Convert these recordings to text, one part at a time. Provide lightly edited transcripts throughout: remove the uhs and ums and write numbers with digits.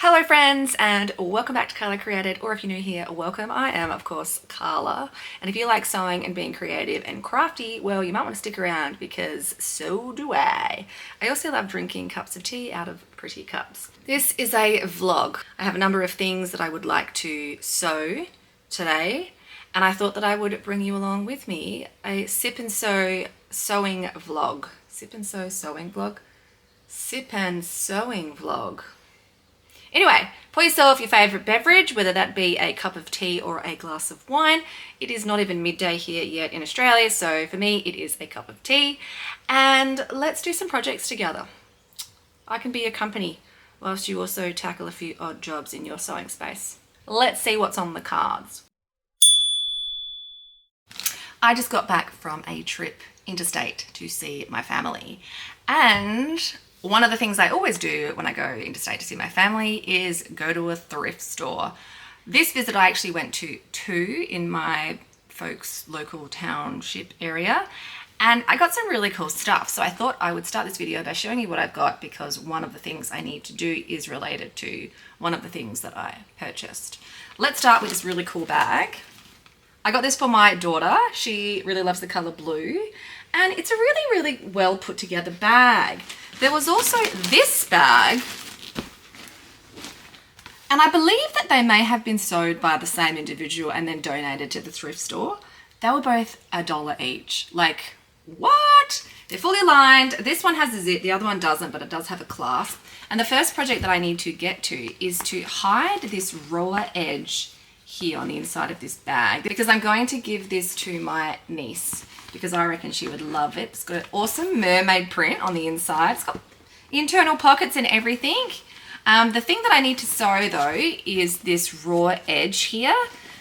Hello friends and welcome back to Karla Created, or if you're new here, welcome. I am of course Karla, and if you like sewing and being creative and crafty, well, you might want to stick around because so do I. I also love drinking cups of tea out of pretty cups. This is a vlog. I have a number of things that I would like to sew today, and I thought that I would bring you along with me. A sip and sew sewing vlog. Sip and sew sewing vlog? Sip and sewing vlog. Anyway, pour yourself your favourite beverage, whether that be a cup of tea or a glass of wine. It is not even midday here yet in Australia, so for me it is a cup of tea. And let's do some projects together. I can be your company whilst you also tackle a few odd jobs in your sewing space. Let's see what's on the cards. I just got back from a trip interstate to see my family, and one of the things I always do when I go interstate to see my family is go to a thrift store. This visit I actually went to two in my folks' local township area, and I got some really cool stuff. So I thought I would start this video by showing you what I've got, because one of the things I need to do is related to one of the things that I purchased. Let's start with this really cool bag. I got this for my daughter. She really loves the color blue, and it's a really well put together bag. There was also this bag, and I believe that they may have been sewed by the same individual and then donated to the thrift store. They were both $1 each. Like, what? They're fully lined. This one has a zip, the other one doesn't, but it does have a clasp. And the first project that I need to get to is to hide this raw edge here on the inside of this bag, because I'm going to give this to my niece, because I reckon she would love it. It's got an awesome mermaid print on the inside. It's got internal pockets and everything. The thing that I need to sew though is this raw edge here.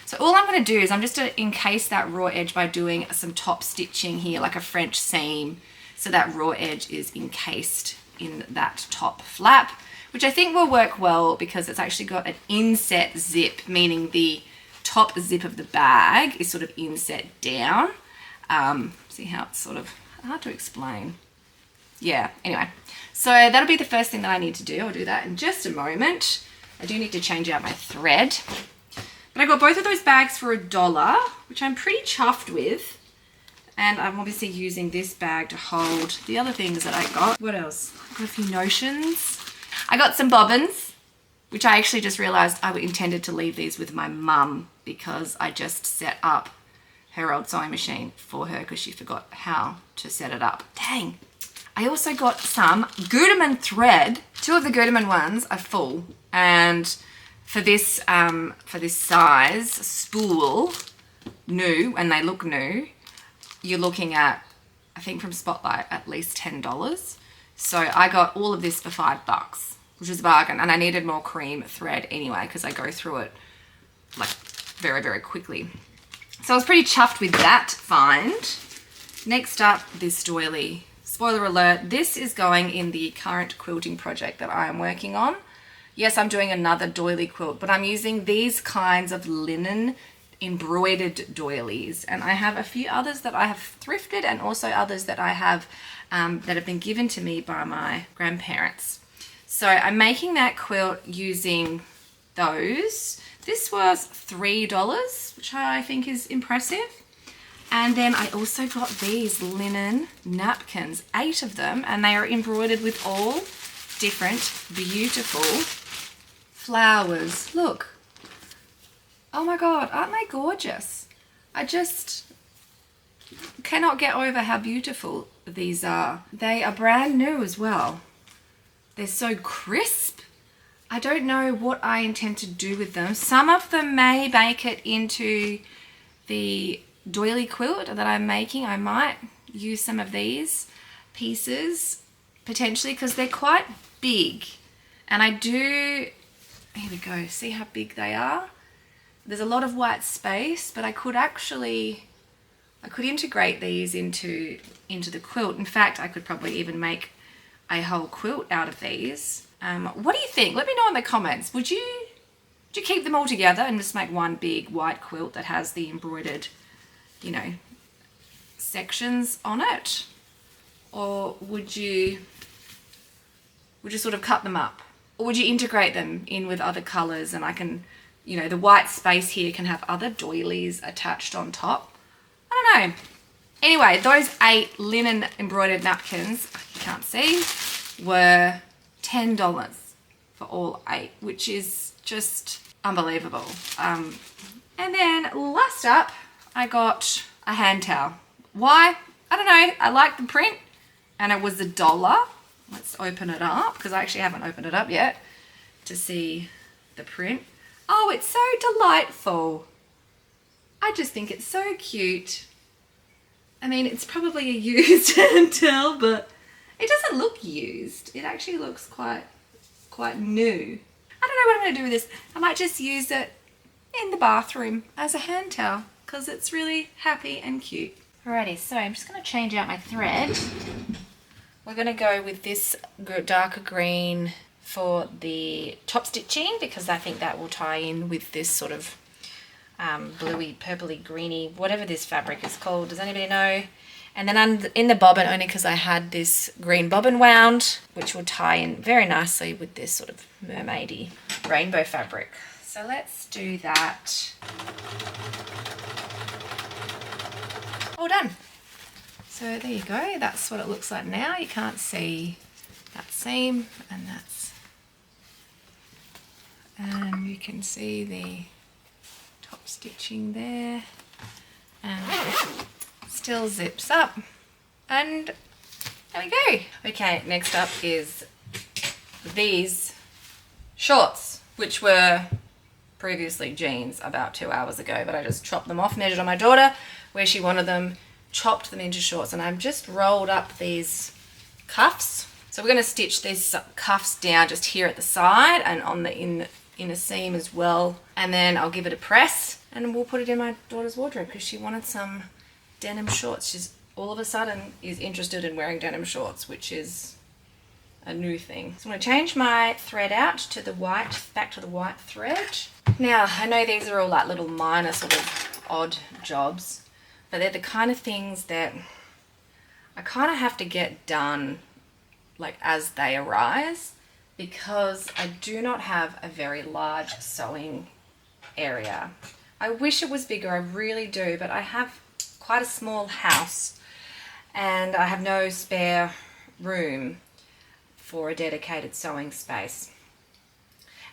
So all I'm going to do is I'm just going to encase that raw edge by doing some top stitching here, like a French seam, so that raw edge is encased in that top flap, which I think will work well because it's actually got an inset zip, meaning the top zip of the bag is sort of inset down. See how it's sort of hard to explain. Yeah, anyway, so that'll be the first thing that I need to do. I'll do that in just a moment. I do need to change out my thread. But I got both of those bags for $1, which I'm pretty chuffed with. And I'm obviously using this bag to hold the other things that I got. What else? I got a few notions. I got some bobbins, which I actually just realized I intended to leave these with my mum because I just set up her old sewing machine for her because she forgot how to set it up. Dang. I also got some Gutermann thread. Two of the Gutermann ones are full, and for this size spool, new, and they look new, you're looking at, I think from Spotlight, at least $10. So I got all of this for $5, which is a bargain, and I needed more cream thread anyway because I go through it like very quickly. So I was pretty chuffed with that find. Next up, this doily. Spoiler alert, this is going in the current quilting project that I am working on. Yes, I'm doing another doily quilt, but I'm using these kinds of linen embroidered doilies, and I have a few others that I have thrifted and also others that I have that have been given to me by my grandparents. So I'm making that quilt using those. This was $3, which I think is impressive. And then I also got these linen napkins, 8 of them, and they are embroidered with all different beautiful flowers. Look. Oh my God, aren't they gorgeous? I just cannot get over how beautiful these are. They are brand new as well. They're so crisp. I don't know what I intend to do with them. Some of them may make it into the doily quilt that I'm making. I might use some of these pieces potentially because they're quite big. And I do, here we go, see how big they are? There's a lot of white space, but I could integrate these into the quilt. In fact, I could probably even make a whole quilt out of these. What do you think? Let me know in the comments. Would you keep them all together and just make one big white quilt that has the embroidered, you know, sections on it? Or would you sort of cut them up Or would you integrate them in with other colours, and I can, you know, the white space here can have other doilies attached on top. I don't know. Anyway, those 8 linen embroidered napkins, you can't see, were $10 for all 8, which is just unbelievable. And then last up, I got a hand towel. Why? I don't know. I like the print, and it was $1. Let's open it up, because I actually haven't opened it up yet to see the print. Oh, it's so delightful. I just think it's so cute. I mean, it's probably a used hand towel, but it doesn't look used. It actually looks quite new. I don't know what I'm going to do with this. I might just use it in the bathroom as a hand towel, because it's really happy and cute. Alrighty, so I'm just going to change out my thread. We're going to go with this darker green for the top stitching, because I think that will tie in with this sort of bluey, purpley, greeny, whatever this fabric is called. Does anybody know? And then I'm in the bobbin, only because I had this green bobbin wound, which will tie in very nicely with this sort of mermaidy rainbow fabric. So let's do that. All done. So there you go. That's what it looks like now. You can't see that seam, and you can see the top stitching there, and still zips up, and there we go. Okay, next up is these shorts, which were previously jeans about 2 hours ago, but I just chopped them off, measured on my daughter where she wanted them, chopped them into shorts, and I've just rolled up these cuffs. So we're going to stitch these cuffs down just here at the side and on the inner seam as well, and then I'll give it a press and we'll put it in my daughter's wardrobe, because she wanted some denim shorts. She's all of a sudden is interested in wearing denim shorts, which is a new thing. So I'm going to change my thread out to the white, back to the white thread. Now I know these are all like little minor sort of odd jobs, but they're the kind of things that I kind of have to get done like as they arise, because I do not have a very large sewing area. I wish it was bigger, I really do, but I have quite a small house and I have no spare room for a dedicated sewing space.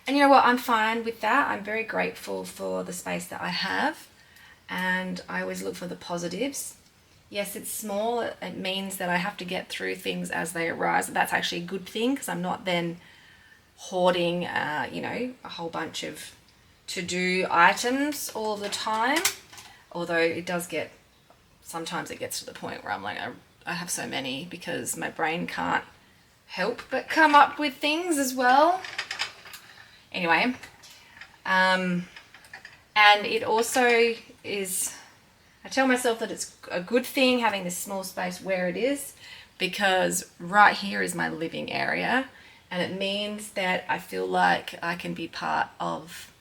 And you know what, I'm fine with that. I'm very grateful for the space that I have, and I always look for the positives. Yes, it's small. It means that I have to get through things as they arise. That's actually a good thing, because I'm not then hoarding, you know, a whole bunch of to-do items all the time. Although it does get, sometimes it gets to the point where I'm like, I have so many, because my brain can't help but come up with things as well. Anyway, and it also is, I tell myself that it's a good thing having this small space where it is, because right here is my living area, and it means that I feel like I can be part of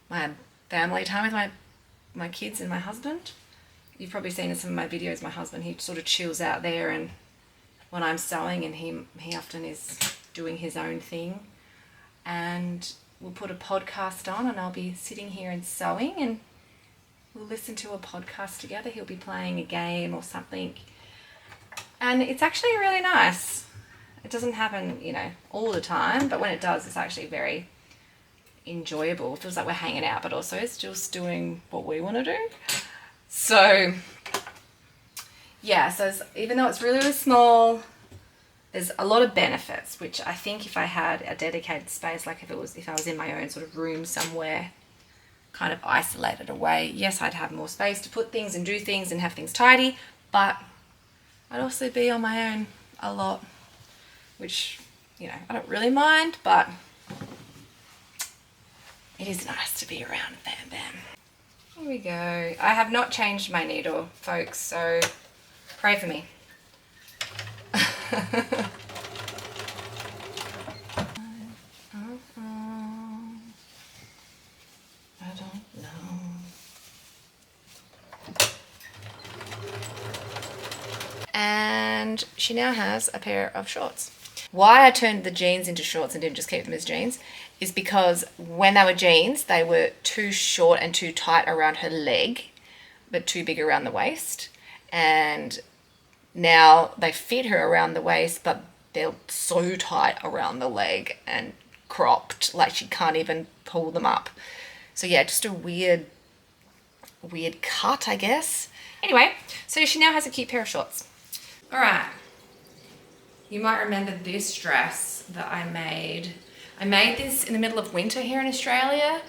my family time with my kids and my husband. You've probably seen in some of my videos, my husband, he sort of chills out there, and when I'm sewing, and he often is doing his own thing, and we'll put a podcast on and I'll be sitting here and sewing, and we'll listen to a podcast together. He'll be playing a game or something, and it's actually really nice. It doesn't happen, you know, all the time, but when it does, it's actually very enjoyable. It feels like we're hanging out, but also it's just doing what we want to do. So yeah, so even though it's really, really small, there's a lot of benefits, which I think if I had a dedicated space, like if I was in my own sort of room somewhere, kind of isolated away, yes, I'd have more space to put things and do things and have things tidy, but I'd also be on my own a lot, which, you know, I don't really mind, but it is nice to be around Bam Bam. Here we go. I have not changed my needle, folks, so pray for me. I don't know. And she now has a pair of shorts. Why I turned the jeans into shorts and didn't just keep them as jeans is because when they were jeans, they were too short and too tight around her leg, but too big around the waist. And now they fit her around the waist, but they're so tight around the leg and cropped, like she can't even pull them up. So yeah, just a weird cut, I guess. Anyway, so she now has a cute pair of shorts. All right. You might remember this dress that I made. I made this in the middle of winter here in Australia,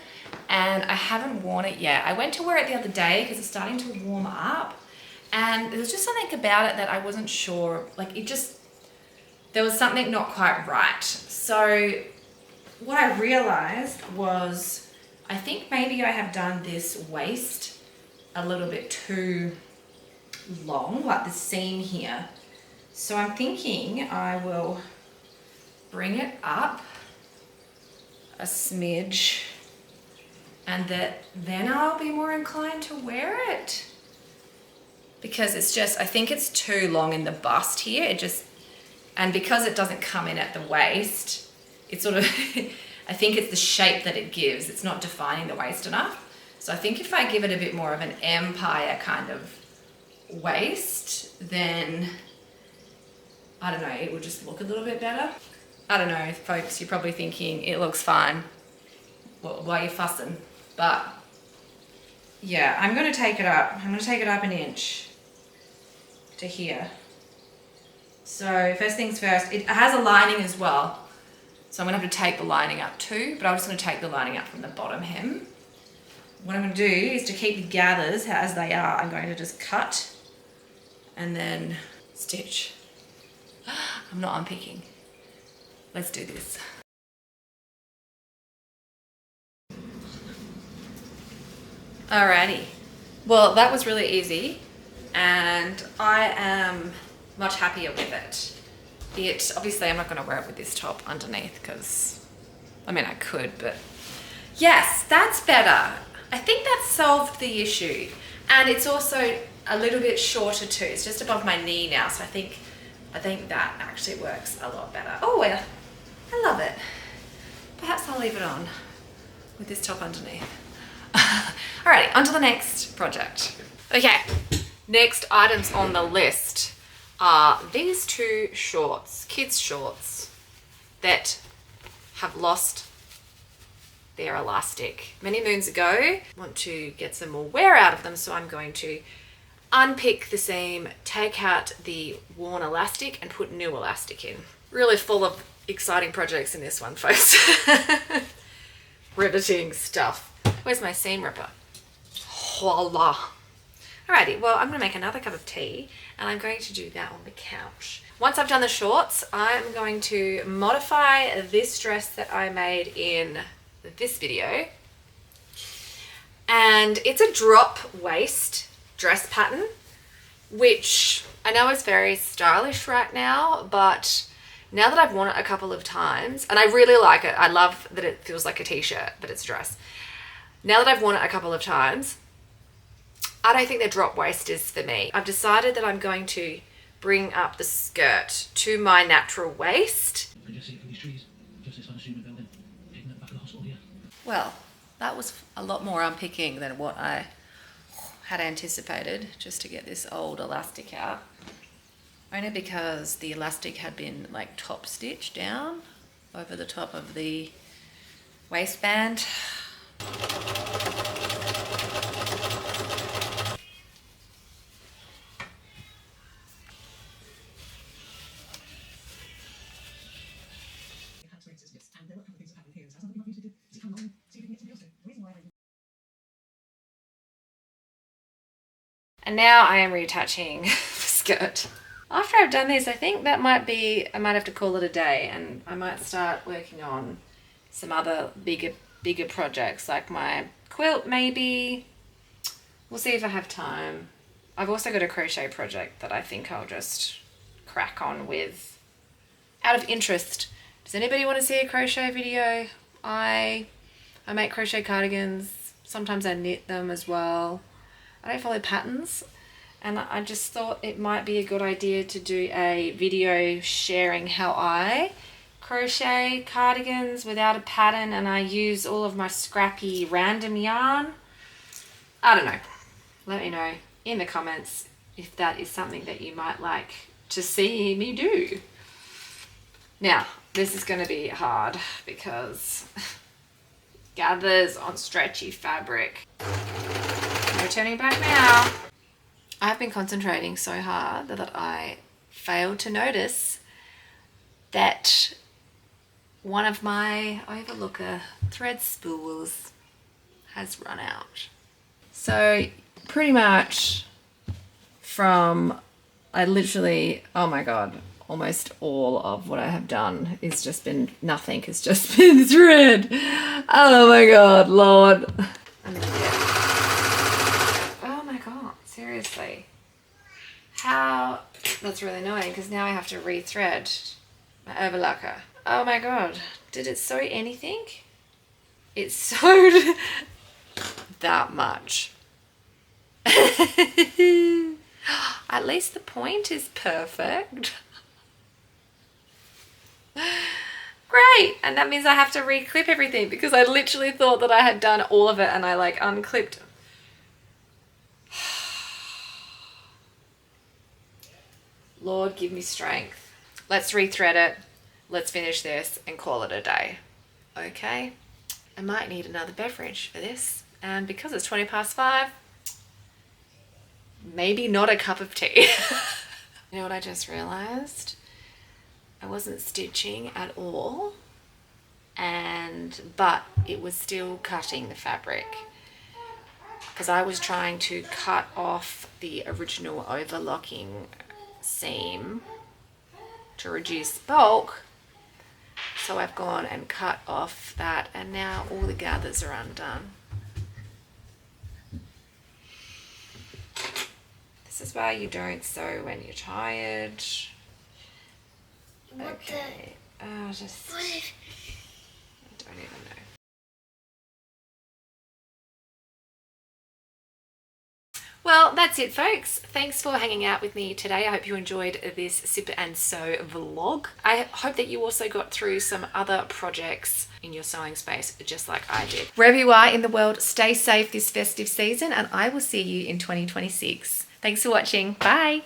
and I haven't worn it yet. I went to wear it the other day because it's starting to warm up, and there was just something about it that I wasn't sure, like there was something not quite right. So what I realized was, I think maybe I have done this waist a little bit too long, like the seam here. So I'm thinking I will bring it up a smidge, and then I'll be more inclined to wear it. Because I think it's too long in the bust here. And because it doesn't come in at the waist, it's sort of, I think it's the shape that it gives. It's not defining the waist enough. So I think if I give it a bit more of an empire kind of waist, then, I don't know, it will just look a little bit better. I don't know, folks, you're probably thinking it looks fine. Well, why are you fussing? But yeah, I'm going to take it up. I'm going to take it up an inch to here. So first things first, it has a lining as well. So I'm going to have to take the lining up too, but I'm just going to take the lining up from the bottom hem. What I'm going to do is, to keep the gathers as they are, I'm going to just cut and then stitch. I'm not unpicking. Let's do this. Alrighty. Well, that was really easy, and I am much happier with it. Obviously, I'm not going to wear it with this top underneath because, I mean, I could, but yes, that's better. I think that solved the issue, and it's also a little bit shorter too. It's just above my knee now, so I think that actually works a lot better. Oh well, I love it. Perhaps I'll leave it on with this top underneath. Alrighty, on to the next project. Okay, next items on the list are these two shorts, kids shorts, that have lost their elastic many moons ago. I want to get some more wear out of them, so I'm going to unpick the seam, take out the worn elastic and put new elastic in. Really full of exciting projects in this one, folks. Riveting stuff. Where's my seam ripper? Voila. Alrighty, well, I'm gonna make another cup of tea and I'm going to do that on the couch. Once I've done the shorts, I'm going to modify this dress that I made in this video. And it's a drop waist dress pattern, which I know is very stylish right now, but now that I've worn it a couple of times, and I really like it, I love that it feels like a t-shirt, but it's a dress. Now that I've worn it a couple of times, I don't think the drop waist is for me. I've decided that I'm going to bring up the skirt to my natural waist. Well, that was a lot more unpicking than what I had anticipated, just to get this old elastic out. Only because the elastic had been like top stitched down over the top of the waistband. And now I am reattaching the skirt. After I've done this, I think that I might have to call it a day, and I might start working on some other bigger projects, like my quilt maybe. We'll see if I have time. I've also got a crochet project that I think I'll just crack on with out of interest. Does anybody want to see a crochet video? I make crochet cardigans. Sometimes I knit them as well. I don't follow patterns, and I just thought it might be a good idea to do a video sharing how I crochet cardigans without a pattern, and I use all of my scrappy random yarn. I don't know. Let me know in the comments if that is something that you might like to see me do. Now, this is going to be hard because gathers on stretchy fabric. No turning back now. I've been concentrating so hard that I failed to notice that one of my overlooker thread spools has run out. So pretty much from, I literally, oh my God, almost all of what I have done is just been, nothing has just been thread. Oh my God, Lord. Oh my God, seriously. How, that's really annoying because now I have to rethread my overlocker. Oh my God, did it sew anything? It sewed that much. At least the point is perfect. Great, and that means I have to re-clip everything because I literally thought that I had done all of it and I like unclipped. Lord, give me strength. Let's rethread it. Let's finish this and call it a day. Okay, I might need another beverage for this, and because it's 5:20, maybe not a cup of tea. You know what I just realized? I wasn't stitching at all, but it was still cutting the fabric because I was trying to cut off the original overlocking seam to reduce bulk. So I've gone and cut off that, and now all the gathers are undone. This is why you don't sew when you're tired. Okay. I don't even know. Well, that's it, folks. Thanks for hanging out with me today. I hope you enjoyed this Sip and Sew vlog. I hope that you also got through some other projects in your sewing space, just like I did. Wherever you are in the world, stay safe this festive season, and I will see you in 2026. Thanks for watching. Bye.